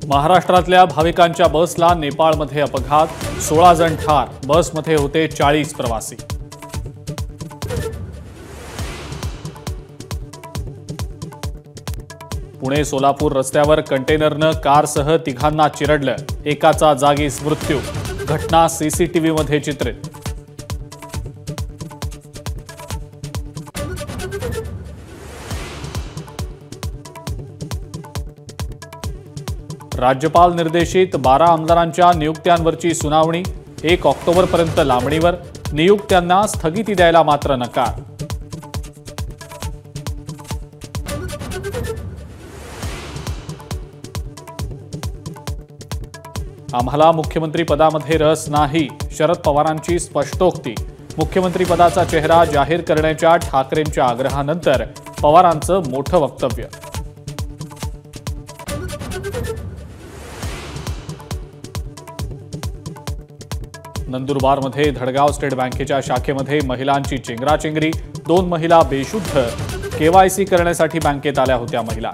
महाराष्ट्रातल्या भाविकांच्या बसला नेपाळमध्ये अपघात, 16 जण ठार, बसमध्ये होते 40 प्रवासी। पुणे सोलापूर रस्त्यावर कंटेनरनं कारसह तिघांना चिरडलं, एकाचा जागीच मृत्यू, घटना सीसीटीव्हीमध्ये चित्रित। राज्यपाल निर्देशित 12 आमदारांच्या नियुक्त्यांवरची सुनावणी 1 ऑक्टोबरपर्यंत लांबणीवर, नियुक्त्यांना स्थगिती द्यायला मात्र नकार। आम्हाला मुख्यमंत्री पदामध्ये रस नाही, शरद पवारांची स्पष्टोक्ती। मुख्यमंत्री पदाचा चेहरा जाहीर करण्याच्या ठाकरेंच्या आग्रहानंतर पवारांचं मोठं वक्तव्य। नंदुरबारमध्ये धडगाव स्टेट बँकेच्या शाखेमध्ये महिलांची चेंगराचेंगरी, 2 महिला बेशुद्ध, केवायसी करण्यासाठी बँकेत आल्या होत्या महिला।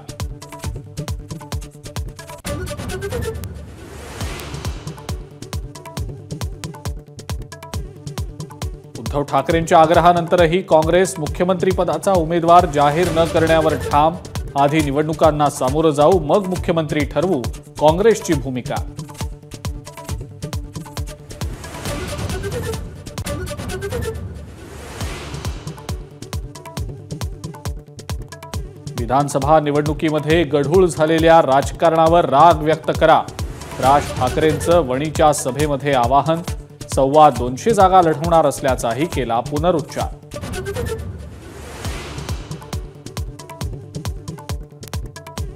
उद्धव ठाकरेंच्या आग्रहानंतरही काँग्रेस मुख्यमंत्री पदाचा उमेदवार जाहीर न करण्यावर ठाम, आधी निवडणुकांना सामोरं जाऊ मग मुख्यमंत्री ठरवू, काँग्रेसची भूमिका। विधानसभा निवडणुकीमध्ये गढूळ झालेल्या राजकारणावर राग व्यक्त करा, राज ठाकरेंचं वणीच्या सभेमध्ये आवाहन, 225 जागा लढवणार असल्याचाही केला पुनरुच्चार।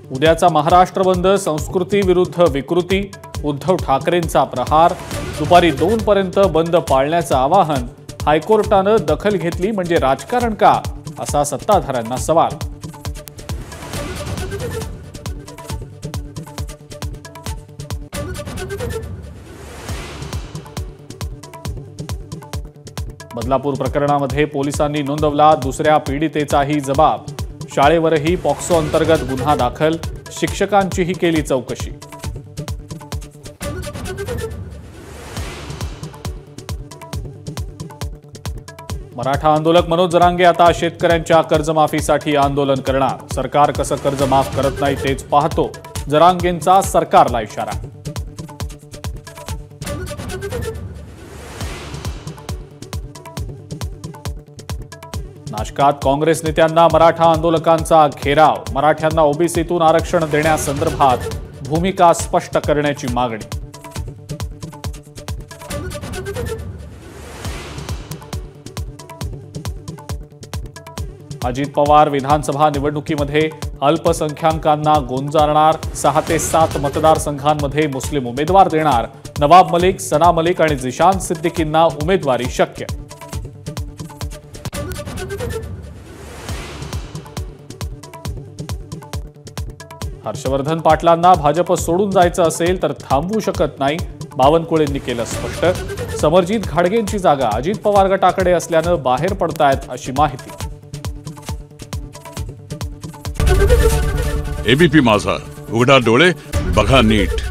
उद्याचा महाराष्ट्र बंद संस्कृती विरुद्ध विकृती, उद्धव ठाकरेंचा प्रहार, दुपारी 2 पर्यंत बंद पाळण्याचं आवाहन, हायकोर्टानं दखल घेतली म्हणजे राजकारण का, असा सत्ताधाऱ्यांना सवाल। बदलापूर प्रकरणामध्ये पोलिसांनी नोंदवला दुसऱ्या पीडितेचाही जबाब, शाळेवरही पॉक्सो अंतर्गत गुन्हा दाखल, शिक्षकांचीही केली चौकशी। मराठा आंदोलक मनोज जरांगे आता शेतकऱ्यांच्या कर्जमाफीसाठी आंदोलन करणार, सरकार कसं कर्ज माफ करत नाही तेच पाहतो, जरांगेंचा सरकारला इशारा। नाशकात काँग्रेस नेत्यांना मराठा आंदोलकांचा घेराव, मराठ्यांना ओबीसीतून आरक्षण देण्यासंदर्भात भूमिका स्पष्ट करण्याची मागणी। अजित पवार विधानसभा निवडणुकीमध्ये अल्पसंख्याकांना गोंजारणार, 6 ते 7 मतदारसंघांमध्ये मुस्लिम उमेदवार देणार, नवाब मलिक, सना मलिक आणि जिशान सिद्दीकींना उमेदवारी शक्य। हर्षवर्धन पाटलांना भाजप सोडून जायचं असेल तर थांबवू शकत नाही, बावनकुळेंनी केलं स्पष्ट। समरजित घाडगेंची जागा अजित पवार गटाकडे असल्यानं बाहेर पडतायत अशी माहिती। एबीपी माझा, उघडा डोळे बघा नीट।